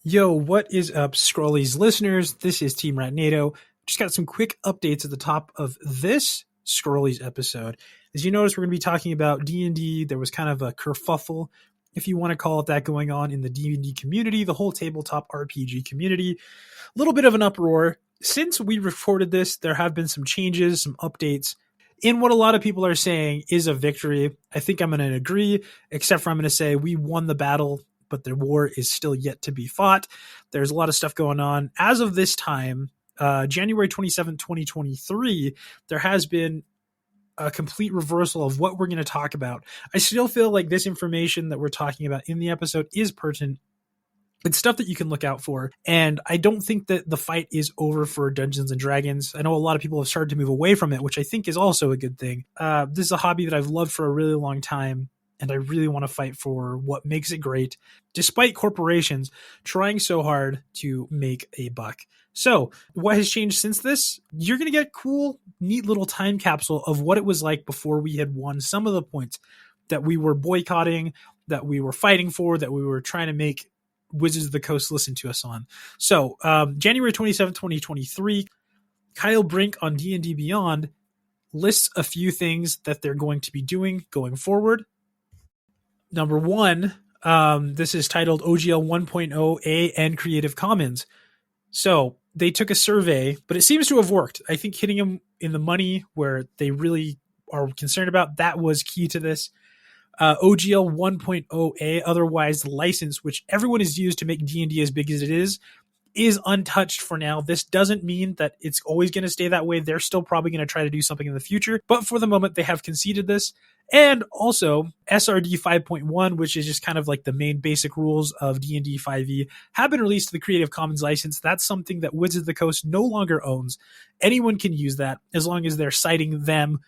Yo, what is up, Scrollies listeners? This is Team Sqadnado. Just got some quick updates at the top of this Scrollies episode. As you notice, we're going to be talking about D&D. There was kind of a kerfuffle, if you want to call it that, going on in the D&D community, the whole tabletop RPG community. A little bit of an uproar. Since we recorded this, there have been some changes, some updates in what a lot of people are saying is a victory. I think I'm going to agree, except for I'm going to say we won the battle, but the war is still yet to be fought. There's a lot of stuff going on. As of this time, January 27, 2023, there has been a complete reversal of what we're going to talk about. I still feel like this information that we're talking about in the episode is pertinent. It's stuff that you can look out for. And I don't think that the fight is over for Dungeons and Dragons. I know a lot of people have started to move away from it, which I think is also a good thing. This is a hobby that I've loved for a really long time, and I really want to fight for what makes it great, despite corporations trying so hard to make a buck. So what has changed since this? You're going to get a cool, neat little time capsule of what it was like before we had won some of the points that we were boycotting, that we were fighting for, that we were trying to make Wizards of the Coast listen to us on. So January 27, 2023, Kyle Brink on D&D Beyond lists a few things that they're going to be doing going forward. Number one, this is titled OGL 1.0 and Creative Commons. So they took a survey, but it seems to have worked. I think hitting them in the money where they really are concerned about, that was key to this. OGL 1.0, otherwise license, which everyone has used to make D&D as big as it is untouched for now. This doesn't mean that it's always going to stay that way. They're still probably going to try to do something in the future, but for the moment they have conceded this. And also SRD 5.1, which is just kind of like the main basic rules of D&D 5e, have been released to the Creative Commons license. That's something that Wizards of the Coast no longer owns. Anyone can use that as long as they're citing them.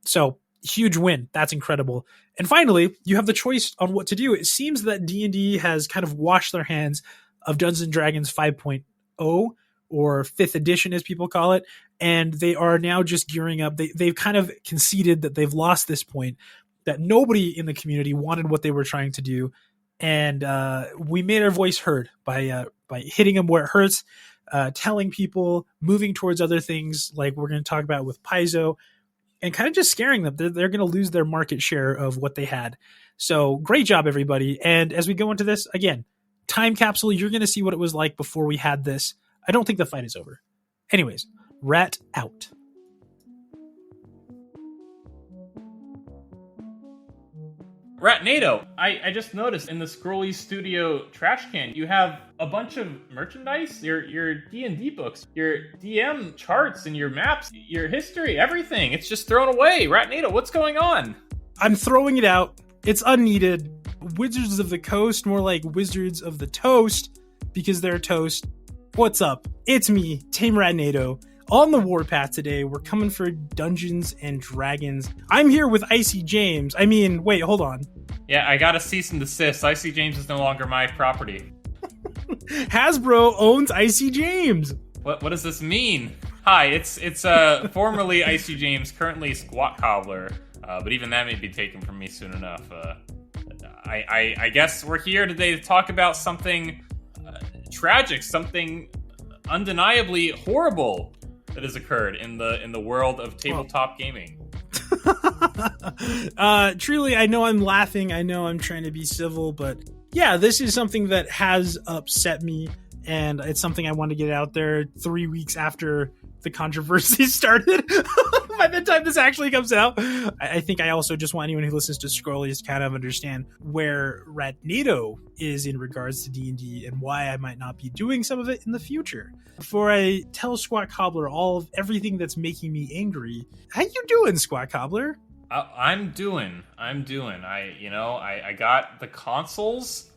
So huge win. That's incredible. And finally, you have the choice on what to do. It seems that D&D has kind of washed their hands of Dungeons & Dragons 5.0 or 5th edition, as people call it, and they are now just gearing up. They've kind of conceded that they've lost this point, that nobody in the community wanted what they were trying to do, and we made our voice heard by hitting them where it hurts, telling people, moving towards other things like we're going to talk about with Paizo, and kind of just scaring them. They're going to lose their market share of what they had. So great job, everybody. And as we go into this, again, time capsule, you're going to see what it was like before we had this. I don't think the fight is over. Anyways, rat out. Sqadnado, I just noticed in the Scrollies Studio trash can, you have a bunch of merchandise, your D&D books, your DM charts and your maps, your history, everything. It's just thrown away. Sqadnado, what's going on? I'm throwing it out. It's unneeded. Wizards of the Coast, more like Wizards of the Toast, because they're toast. What's up? It's me, Team Sqadnado. On the warpath today, we're coming for Dungeons and Dragons. I'm here with Icy James. Wait, hold on. Yeah, I got a cease and desist. Icy James is no longer my property. Hasbro owns Icy James. What does this mean? Hi, it's formerly Icy James, currently Squat Cobbler, but even that may be taken from me soon enough. I guess we're here today to talk about something tragic, something undeniably horrible that has occurred in the world of tabletop gaming. Truly, I know I'm laughing. I know I'm trying to be civil, but yeah, this is something that has upset me, and it's something I want to get out there 3 weeks after the controversy started. By the time this actually comes out, I think I also just want anyone who listens to Scrollies to kind of understand where Sqadnado is in regards to D&D and why I might not be doing some of it in the future. Before I tell Squat Cobbler all of everything that's making me angry, how you doing, Squat Cobbler? I'm doing. I got the consoles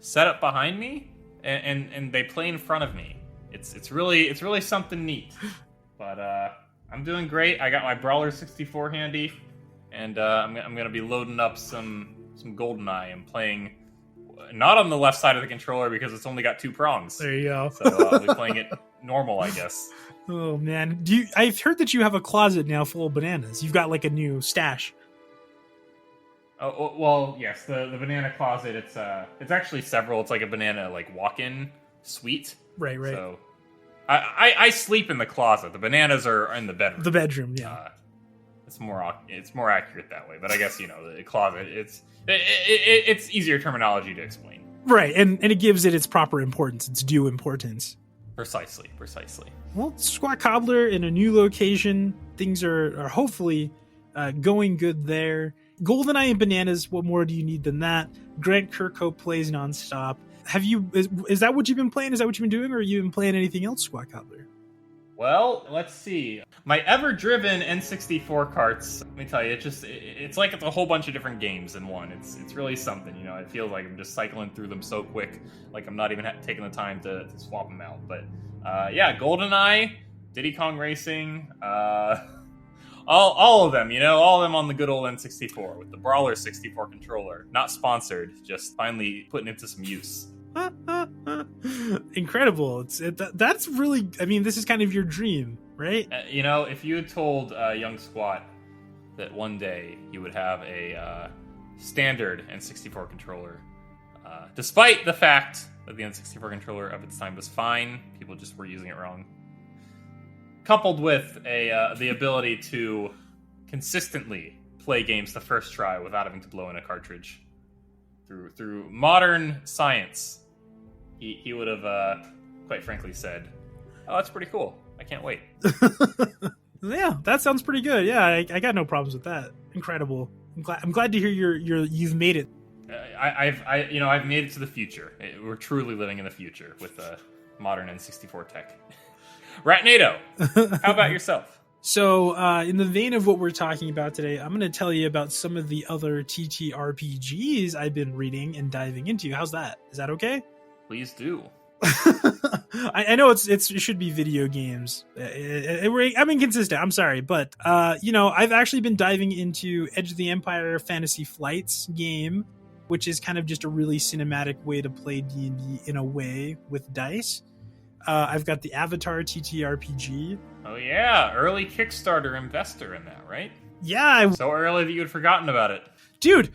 set up behind me, and they play in front of me. It's really something neat. But I'm doing great. I got my Brawler 64 handy, and I'm gonna be loading up some GoldenEye and playing not on the left side of the controller because it's only got 2 prongs. There you go. So I'll be playing it normal, I guess. Oh man, I've heard that you have a closet now full of bananas. You've got like a new stash. Oh well, yes. The banana closet. It's actually several. It's like a banana like walk-in sweet. Right. So I sleep in the closet. The bananas are in the bedroom. The bedroom, yeah. It's more accurate that way. But I guess, the closet, it's easier terminology to explain. Right, and it gives it its proper importance, its due importance. Precisely. Well, Squat Cobbler in a new location. Things are hopefully going good there. GoldenEye and bananas, what more do you need than that? Grant Kirkhope plays nonstop. Is that what you've been playing? Is that what you've been doing, or have you been playing anything else, Squat Cobbler? Well, let's see. My ever-driven N64 carts, let me tell you, it's like it's a whole bunch of different games in one. It's really something, It feels like I'm just cycling through them so quick, like I'm not even taking the time to swap them out. But GoldenEye, Diddy Kong Racing, all of them, all of them on the good old N64 with the Brawler 64 controller. Not sponsored, just finally putting it to some use. Incredible. That's really, this is kind of your dream, right? If you had told young Squat that one day he would have a standard N64 controller, despite the fact that the N64 controller of its time was fine, people just were using it wrong, coupled with the ability to consistently play games the first try without having to blow in a cartridge through modern science, he would have quite frankly said, "Oh, that's pretty cool. I can't wait." Yeah, that sounds pretty good. Yeah, I got no problems with that. Incredible. I'm glad to hear you've made it. I've made it to the future. We're truly living in the future with modern N64 tech. Ratnado, how about yourself? So, in the vein of what we're talking about today, I'm going to tell you about some of the other TTRPGs I've been reading and diving into. How's that? Is that okay? Please do. I know it should be video games. I'm inconsistent. I'm sorry, but I've actually been diving into Edge of the Empire Fantasy Flights game, which is kind of just a really cinematic way to play D&D in a way with dice. I've got the Avatar TTRPG. Oh yeah, early Kickstarter investor in that, right? Yeah. So early that you had forgotten about it. Dude,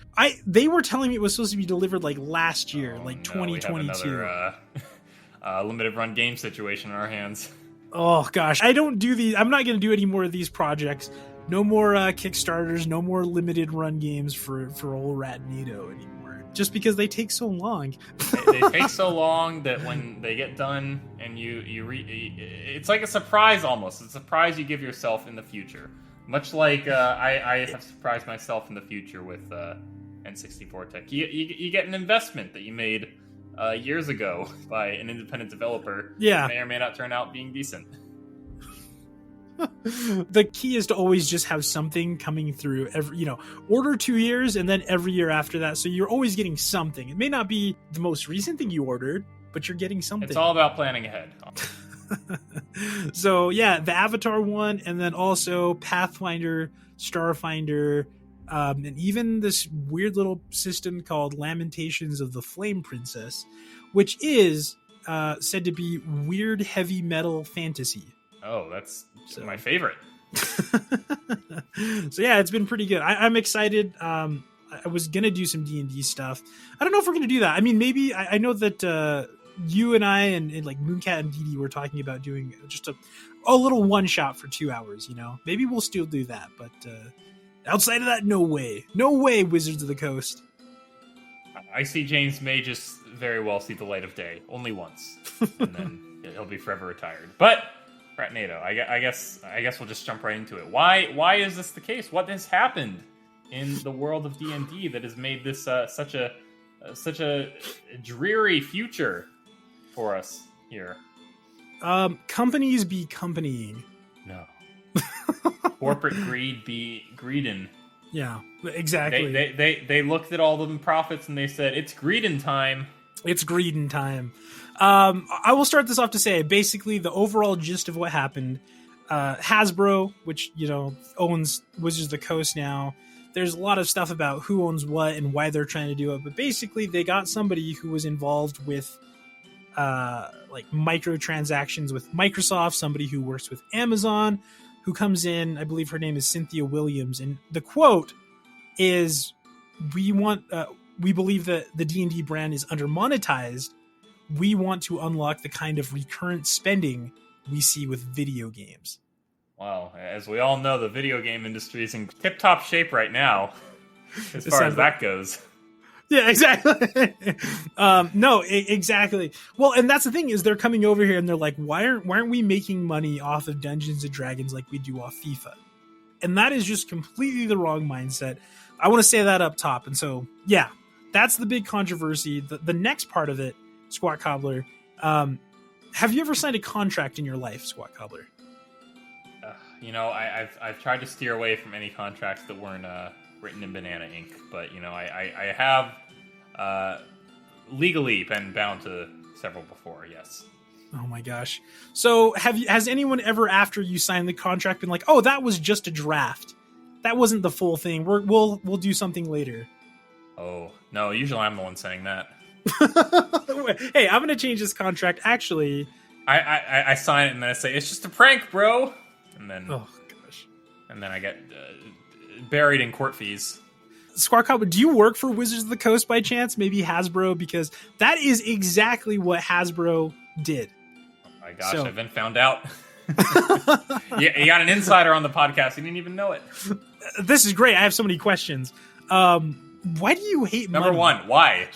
they were telling me it was supposed to be delivered like last year, 2022. We have another limited run game situation in our hands. Oh gosh, I don't do these. I'm not going to do any more of these projects. No more Kickstarters, no more limited run games for old Ratnado anymore. Just because they take so long. They take so long that when they get done and it's like a surprise almost. It's a surprise you give yourself in the future. Much like I have surprised myself in the future with N64 tech. You get an investment that you made years ago by an independent developer. Yeah. That may or may not turn out being decent. The key is to always just have something coming through order 2 years and then every year after that. So you're always getting something. It may not be the most recent thing you ordered, but you're getting something. It's all about planning ahead. So yeah, the Avatar one, and then also Pathfinder, Starfinder, and even this weird little system called Lamentations of the Flame Princess, which is said to be weird heavy metal fantasy. Oh, that's my favorite. So yeah, it's been pretty good. I'm excited. I was gonna do some D&D stuff. I don't know if we're gonna do that. I mean, maybe I know that you and I and like Mooncat and Dee Dee were talking about doing just a little one shot for 2 hours. Maybe we'll still do that. But outside of that, no way, Wizards of the Coast. I see James may just very well see the light of day only once, and then he'll be forever retired. But Ratnado, I guess we'll just jump right into it. Why is this the case? What has happened in the world of D&D that has made this such a dreary future for us here? Companies be companying. No. Corporate greed be greedin'. Yeah, exactly. They looked at all the profits and they said, "It's greedin' time." It's greedin' time. I will start this off to say, basically, the overall gist of what happened. Hasbro, which owns Wizards of the Coast now. There's a lot of stuff about who owns what and why they're trying to do it, but basically, they got somebody who was involved with like microtransactions with Microsoft, somebody who works with Amazon, who comes in. I believe her name is Cynthia Williams, and the quote is, "We believe that the D&D brand is under monetized. we want to unlock the kind of recurrent spending we see with video games. Well, as we all know, the video game industry is in tip-top shape right now, as far as that goes. Yeah, exactly. No, exactly. Well, and that's the thing is they're coming over here and they're like, why aren't we making money off of Dungeons and Dragons like we do off FIFA? And that is just completely the wrong mindset. I want to say that up top. And so, yeah, that's the big controversy. The next part of it, Squat Cobbler, have you ever signed a contract in your life, Squat Cobbler? I've tried to steer away from any contracts that weren't written in banana ink, but I have legally been bound to several before. Yes. Oh my gosh. So has anyone ever after you signed the contract been like, oh, that was just a draft, that wasn't the full thing, we'll do something later? Oh no, usually I'm the one saying that. Hey, I'm gonna change this contract. Actually, I sign it and then I say it's just a prank, bro, and then oh gosh, and then I get buried in court fees. Squawk Cobbler, do you work for Wizards of the Coast by chance? Maybe Hasbro, because that is exactly what Hasbro did. Oh my gosh, I've been found out. You got an insider on the podcast. You didn't even know it. This is great. I have so many questions. Why do you hate Number money? one, why?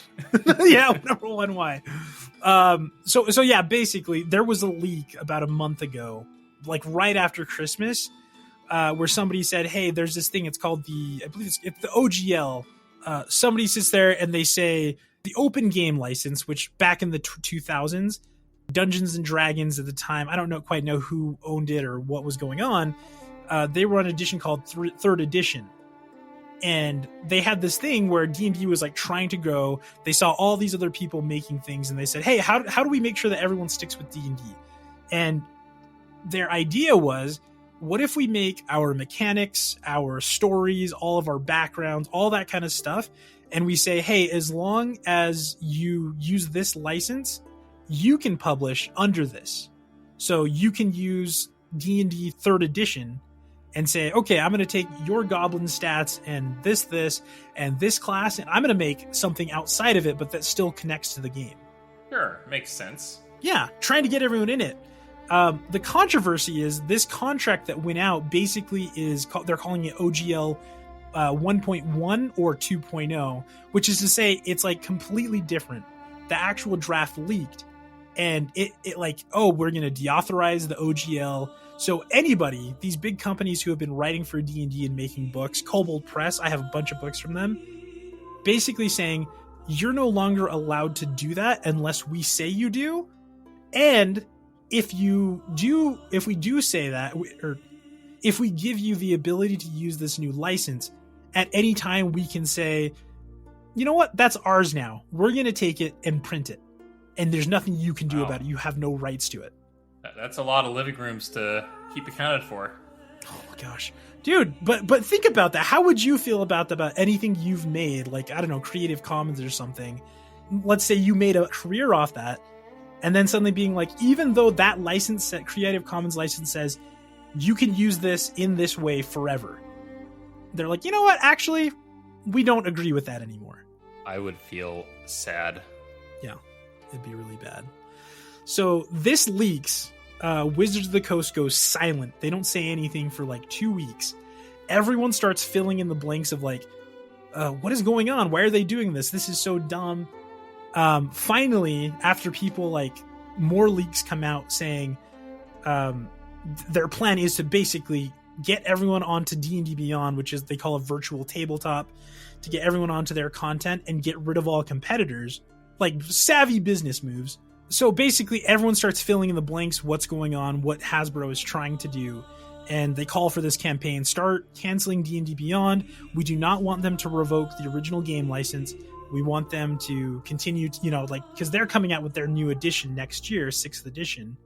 Yeah, number one, why? So yeah, basically, there was a leak about a month ago, like right after Christmas, where somebody said, hey, there's this thing, it's called I believe it's the OGL. Somebody sits there and they say the open game license, which back in the 2000s, Dungeons and Dragons at the time, I don't quite know who owned it or what was going on. They were on an edition called third edition. And they had this thing where D&D was like trying to grow. They saw all these other people making things and they said, hey, how do we make sure that everyone sticks with D&D? And their idea was, what if we make our mechanics, our stories, all of our backgrounds, all that kind of stuff, and we say, hey, as long as you use this license, you can publish under this. So you can use D&D 3rd edition and say, okay, I'm going to take your goblin stats and this, and this class, and I'm going to make something outside of it, but that still connects to the game. Sure, makes sense. Yeah, trying to get everyone in it. The controversy is this contract that went out basically they're calling it OGL 1.1 or 2.0, which is to say it's like completely different. The actual draft leaked, and it like, oh, we're going to deauthorize the OGL. So anybody, these big companies who have been writing for D&D and making books, Kobold Press, I have a bunch of books from them, basically saying, you're no longer allowed to do that unless we say you do. And if we do say that, or if we give you the ability to use this new license, at any time we can say, you know what, that's ours now. We're going to take it and print it. And there's nothing you can do about it. You have no rights to it. That's a lot of living rooms to keep accounted for. Oh my gosh. Dude, but think about that. How would you feel about anything you've made? Like, I don't know, Creative Commons or something. Let's say you made a career off that, and then suddenly being like, even though that license, that Creative Commons license says you can use this in this way forever, they're like, you know what? Actually, we don't agree with that anymore. I would feel sad. Yeah, it'd be really bad. So this leaks. Wizards of the Coast goes silent. They don't say anything for like 2 weeks. Everyone starts filling in the blanks of like, what is going on? Why are they doing this? This is so dumb. Finally, after people like more leaks come out saying their plan is to basically get everyone onto D&D Beyond, which is they call a virtual tabletop, to get everyone onto their content and get rid of all competitors, like savvy business moves. So basically everyone starts filling in the blanks, what's going on, what Hasbro is trying to do, and they call for this campaign, start canceling D&D Beyond. We do not want them to revoke the original game license. We want them to continue to, because they're coming out with their new edition next year, 6th edition.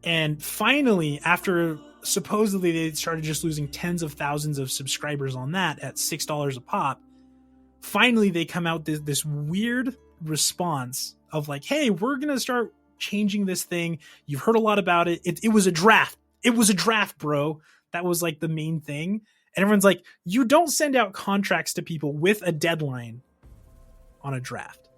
And finally, after supposedly they started just losing tens of thousands of subscribers on that at $6 a pop, finally they come out this weird response of like, hey, we're going to start changing this thing. You've heard a lot about it. It was a draft. It was a draft, bro. That was like the main thing. And everyone's like, you don't send out contracts to people with a deadline on a draft.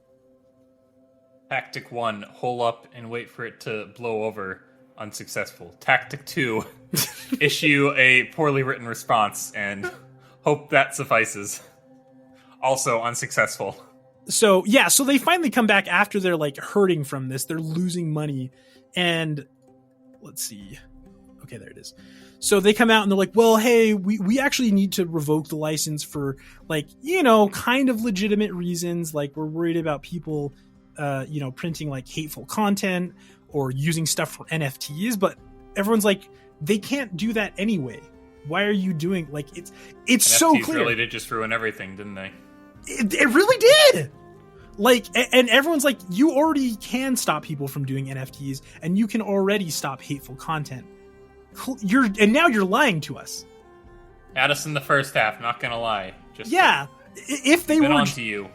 Tactic 1, hole up and wait for it to blow over. Unsuccessful. Tactic 2, issue a poorly written response and hope that suffices. Also unsuccessful. So they finally come back after they're like hurting from this. They're losing money. And let's see. Okay, there it is. So they come out and they're like, well, hey, we actually need to revoke the license for like, kind of legitimate reasons. Like we're worried about people, printing like hateful content or using stuff for NFTs. But everyone's like, they can't do that anyway. Why are you doing like it's NFTs so clear. Really did just ruin everything, didn't they? It really did. Like, and everyone's like, you already can stop people from doing NFTs, and you can already stop hateful content. Now you're lying to us. Addison the first half, not gonna lie. If they were on to you.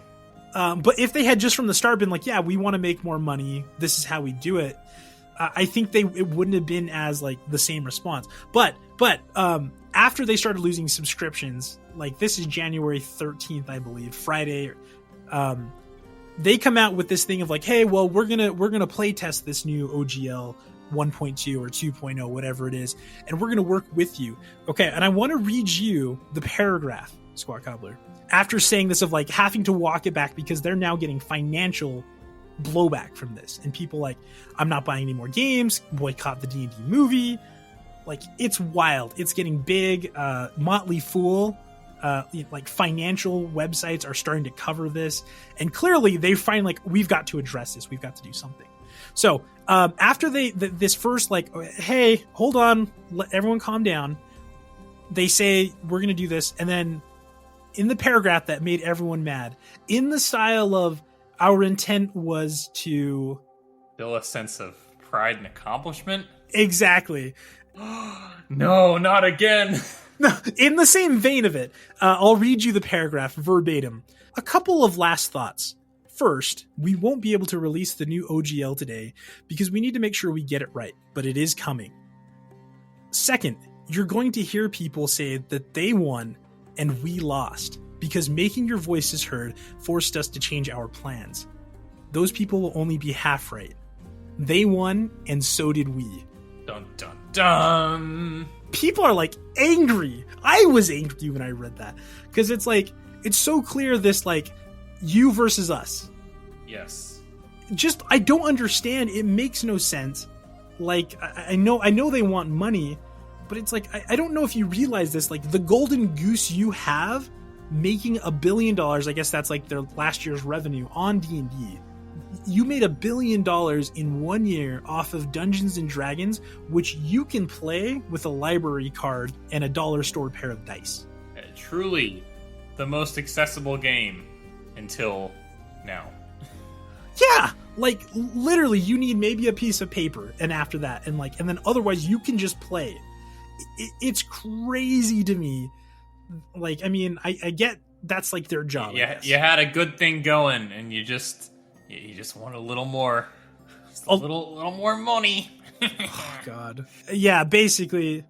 But if they had just from the start been like, yeah, we want to make more money, this is how we do it. I think it wouldn't have been as like the same response. But after they started losing subscriptions, like this is January 13th, I believe, Friday. They come out with this thing of like, hey, well, we're gonna play test this new OGL 1.2 or 2.0, whatever it is, and we're gonna work with you. Okay, and I want to read you the paragraph, Squat Cobbler, after saying this of like having to walk it back because they're now getting financial blowback from this, and people like, I'm not buying any more games, boycott the D&D movie. Like, it's wild. It's getting big. Motley Fool, like financial websites are starting to cover this, and clearly they find like, we've got to address this. We've got to do something. So after this first like, hey, hold on, let everyone calm down. They say we're going to do this, and then in the paragraph that made everyone mad, in the style of our intent was to build a sense of pride and accomplishment. Exactly. No, not again. In the same vein of it, I'll read you the paragraph verbatim. A couple of last thoughts. First, we won't be able to release the new OGL today because we need to make sure we get it right, but it is coming. Second, you're going to hear people say that they won and we lost because making your voices heard forced us to change our plans. Those people will only be half right. They won and so did we. Dun dun dun. People are like angry. I was angry when I read that because it's like, it's so clear this like you versus us. Yes. Just, I don't understand. It makes no sense. Like, I know they want money, but it's like, I don't know if you realize this, like the golden goose you have making $1 billion, I guess that's like their last year's revenue on D&D. You made $1 billion in 1 year off of Dungeons and Dragons, which you can play with a library card and a dollar store pair of dice. Truly the most accessible game until now. Yeah, like literally you need maybe a piece of paper and after that and then otherwise you can just play. It's crazy to me. Like, I mean, I get that's like their job. Yeah, you had a good thing going and you just want a little more. Just a little more money. Oh god. Yeah, basically.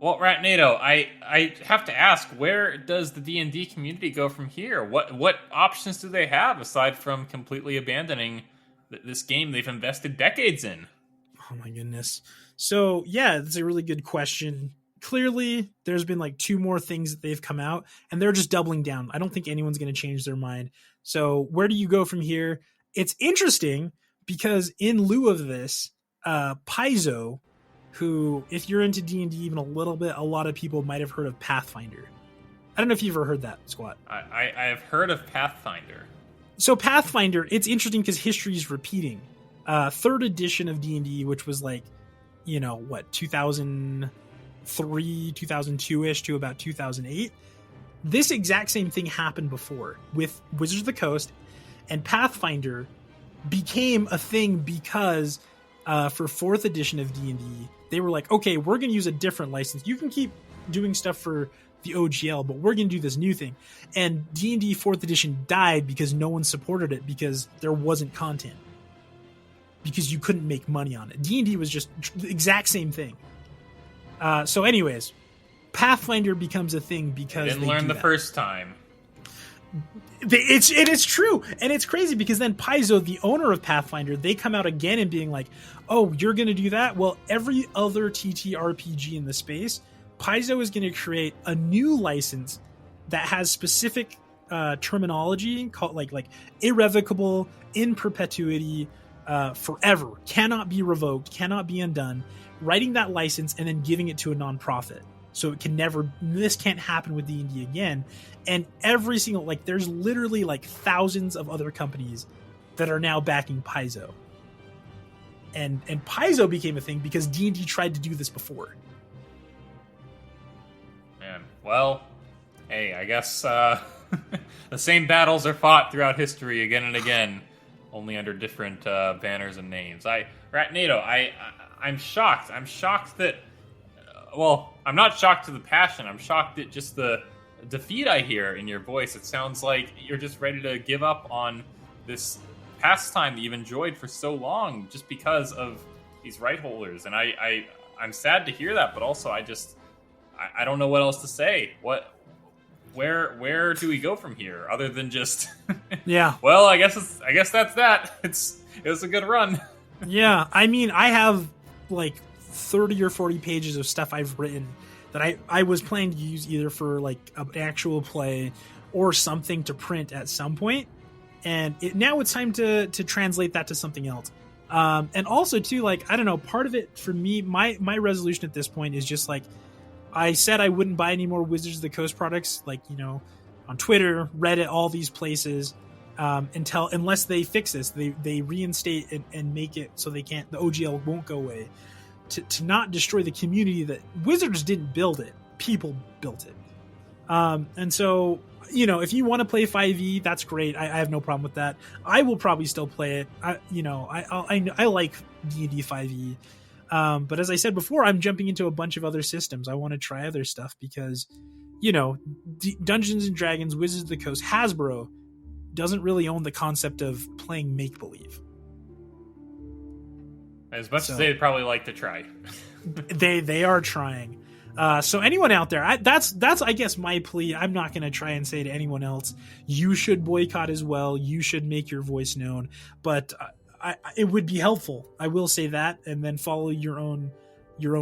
Well, Ratnado, I have to ask, where does the D&D community go from here? What options do they have aside from completely abandoning this game they've invested decades in? Oh my goodness. So, yeah, that's a really good question. Clearly, there's been like 2 more things that they've come out, and they're just doubling down. I don't think anyone's going to change their mind. So, where do you go from here? It's interesting because in lieu of this, Paizo, who, if you're into D&D even a little bit, a lot of people might have heard of Pathfinder. I don't know if you've ever heard that, Squat. I have heard of Pathfinder. So Pathfinder, it's interesting because history is repeating. 3rd edition of D&D, which was like, 2003, 2002-ish to about 2008. This exact same thing happened before with Wizards of the Coast, and Pathfinder became a thing because for 4th edition of D&D, they were like, okay, we're going to use a different license. You can keep doing stuff for the OGL, but we're going to do this new thing. And D&D 4th edition died because no one supported it because there wasn't content. Because you couldn't make money on it. D&D was just the exact same thing. So anyways, Pathfinder becomes a thing because they didn't learn the first time. It's true, and it's crazy because then Paizo, the owner of Pathfinder, they come out again and being like, "Oh, you're going to do that? Well, every other TTRPG in the space, Paizo is going to create a new license that has specific terminology called like irrevocable, in perpetuity, forever, cannot be revoked, cannot be undone. Writing that license and then giving it to a nonprofit." So it can never, this can't happen with D&D again. And every single, like, there's literally like thousands of other companies that are now backing Paizo. And Paizo became a thing because D&D tried to do this before. Man, well, hey, I guess the same battles are fought throughout history again and again, only under different banners and names. Ratnado, I'm shocked. I'm shocked that, well, I'm not shocked to the passion. I'm shocked at just the defeat I hear in your voice. It sounds like you're just ready to give up on this pastime that you've enjoyed for so long just because of these right holders. And I'm sad to hear that, but also I don't know what else to say. Where do we go from here other than just yeah? Well, I guess that's that. It was a good run. Yeah, I mean, I have like 30 or 40 pages of stuff I've written that I was planning to use either for like an actual play or something to print at some point. And now it's time to translate that to something else. And also too, like, I don't know, part of it for me, my resolution at this point is just like, I said I wouldn't buy any more Wizards of the Coast products, like, you know, on Twitter, Reddit, all these places, unless they fix this, they reinstate and make it so the OGL won't go away. To not destroy the community that Wizards didn't build it, people built it. And so, you know, if you want to play 5e, that's great. I have no problem with that. I will probably still play it. I like D&D 5e. But as I said before, I'm jumping into a bunch of other systems. I want to try other stuff because, you know, Dungeons and Dragons, Wizards of the Coast, Hasbro doesn't really own the concept of playing make-believe. As much as they'd probably like to try. they are trying. So anyone out there, that's I guess my plea. I'm not going to try and say to anyone else, you should boycott as well. You should make your voice known. But it would be helpful. I will say that, and then follow your own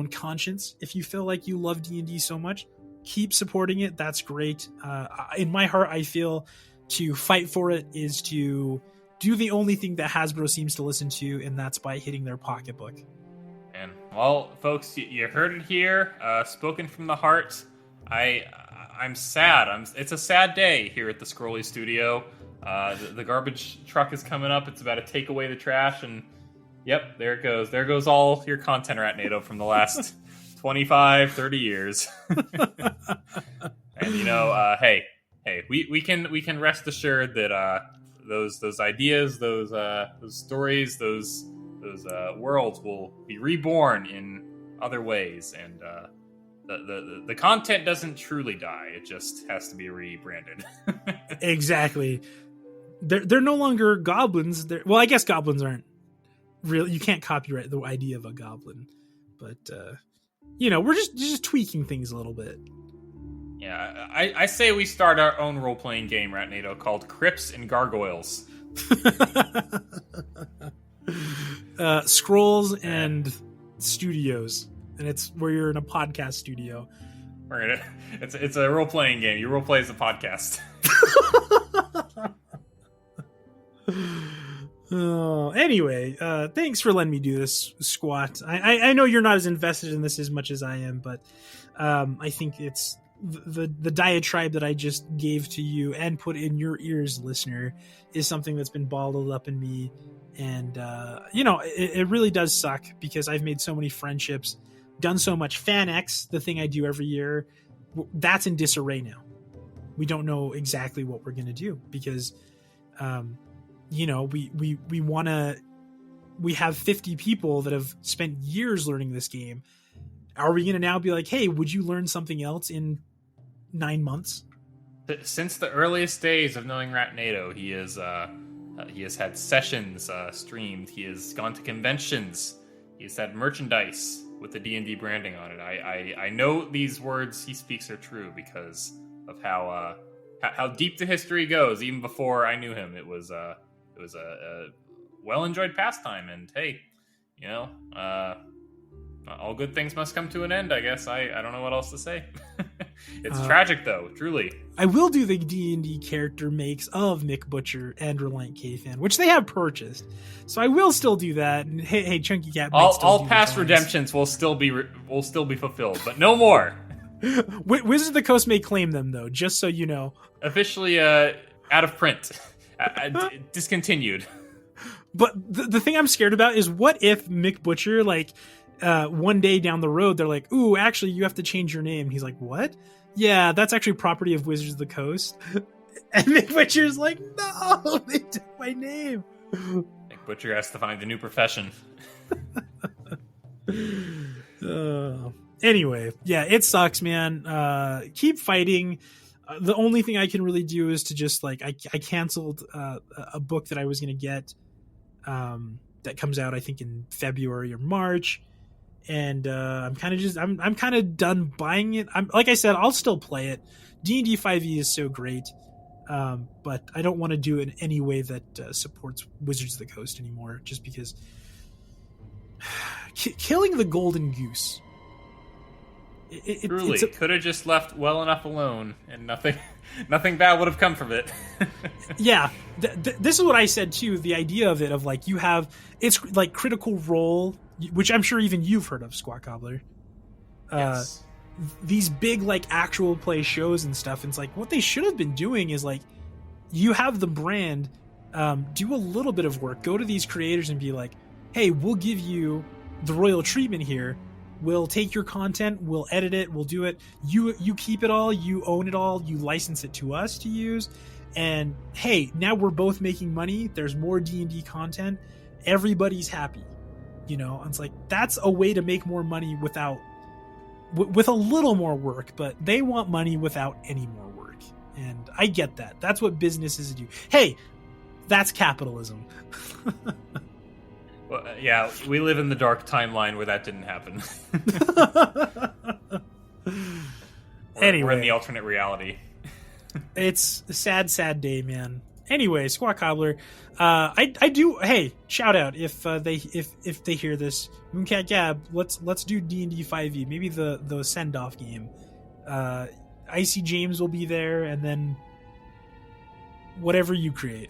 conscience. If you feel like you love D&D so much, keep supporting it. That's great. In my heart, I feel to fight for it is to do the only thing that Hasbro seems to listen to, and that's by hitting their pocketbook. And well, folks, you heard it here, spoken from the heart. I'm sad. It's a sad day here at the Scrollies studio. The garbage truck is coming up. It's about to take away the trash, and yep, there it goes. There goes all your content, Ratnado, from the last 25, 30 years. And you know, hey, we can rest assured that those ideas, those stories, those worlds will be reborn in other ways, and the content doesn't truly die. It just has to be rebranded. Exactly. They're no longer goblins. Well, I guess goblins aren't real. You can't copyright the idea of a goblin, but you know, we're just tweaking things a little bit. Yeah, I say we start our own role-playing game, Ratnado, called Crypts and Gargoyles. Scrolls and Studios, and it's where you're in a podcast studio. It's a role-playing game. You role-play as a podcast. Anyway, thanks for letting me do this, Squat. I know you're not as invested in this as much as I am, but I think it's the diatribe that I just gave to you and put in your ears, listener, is something that's been bottled up in me. And, you know, it really does suck because I've made so many friendships, done so much. FanX, the thing I do every year, that's in disarray now. We don't know exactly what we're going to do because, you know, we have 50 people that have spent years learning this game. Are we going to now be like, hey, would you learn something else in 9 months? Since the earliest days of knowing Ratnado, he has had sessions streamed. He has gone to conventions. He's had merchandise with the D&D branding on it. I know these words he speaks are true because of how how deep the history goes. Even before I knew him, it was a well enjoyed pastime. And hey, all good things must come to an end. I guess I don't know what else to say. It's tragic though, truly. I will do the D&D character makes of Mick Butcher and Reliant K-Fan, which they have purchased. So I will still do that. And hey, Chunky Cat. All past redemptions will still be fulfilled, but no more. Wizards of the Coast may claim them though, just so you know. Officially out of print, discontinued. But the thing I'm scared about is what if Mick Butcher, like, one day down the road, they're like, ooh, actually, you have to change your name. He's like, what? Yeah, that's actually property of Wizards of the Coast. And Mick Butcher's like, no, they took my name. Mick Butcher has to find a new profession. Anyway, yeah, it sucks, man. Keep fighting. The only thing I can really do is to just, like, I canceled a book that I was going to get that comes out, I think, in February or March. And I'm kind of done buying it. Like I said, I'll still play it. D&D 5e is so great, but I don't want to do it in any way that supports Wizards of the Coast anymore. Just because killing the golden goose. Truly, could have just left well enough alone, and nothing bad would have come from it. Yeah, this is what I said too. The idea of it, of like it's like Critical Role, which I'm sure even you've heard of, Squat Cobbler. Yes. These big like actual play shows and stuff. And it's like what they should have been doing is like, you have the brand, do a little bit of work, go to these creators and be like, hey, we'll give you the royal treatment here. We'll take your content, we'll edit it, we'll do it. You keep it all, you own it all, you license it to us to use. And hey, now we're both making money. There's more D&D content. Everybody's happy. And it's like, that's a way to make more money with a little more work, but they want money without any more work. And I get that. That's what businesses do. Hey, that's capitalism. Well, yeah, we live in the dark timeline where that didn't happen. Anyway, we're in the alternate reality. It's a sad day, man. Anyway, Squat Cobbler, I do. Hey, shout out if they hear this. Mooncat Gab, let's do D&D 5e. Maybe the send off game. Icy James will be there, and then whatever you create.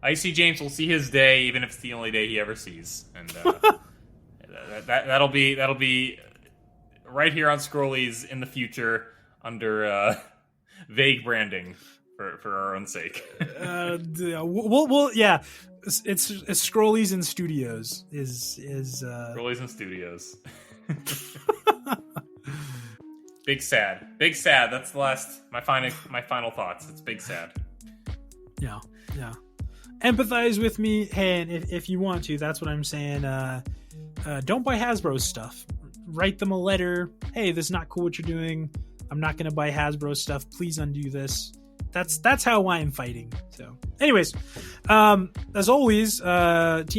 Icy James will see his day, even if it's the only day he ever sees, and that'll be right here on Scrollies in the future under vague branding for our own sake. Well, yeah, it's Scrollies in Studios is Scrollies in Studios. Big sad. That's the last my final thoughts. It's big sad. Yeah. Empathize with me, hey, and if you want to, that's what I'm saying. Don't buy Hasbro stuff. Write them a letter. Hey, this is not cool what you're doing. I'm not going to buy Hasbro stuff. Please undo this. That's how I'm fighting. So, anyways, as always, Team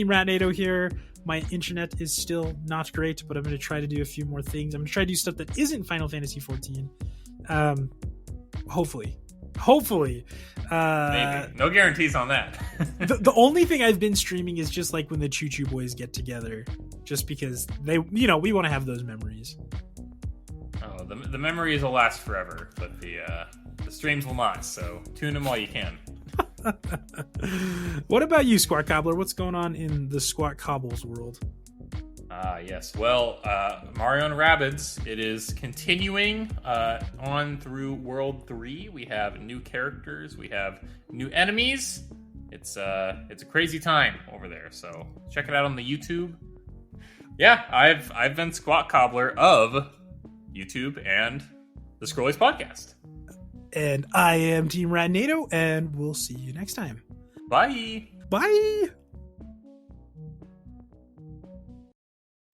Ratnado here. My internet is still not great, but I'm going to try to do a few more things. I'm going to try to do stuff that isn't Final Fantasy XIV. Hopefully. Maybe. No guarantees on that. the only thing I've been streaming is just like when the Choo Choo Boys get together, just because we want to have those memories. Oh, the memories will last forever, but the streams will not. So tune them while you can. What about you, Squat Cobbler? What's going on in the Squat Cobbles world? Yes. Well, Mario and Rabbids, it is continuing on through World 3. We have new characters. We have new enemies. It's a crazy time over there. So check it out on the YouTube. Yeah, I've been Squat Cobbler of YouTube and the Scrollies Podcast. And I am Team Ratnado, and we'll see you next time. Bye. Bye.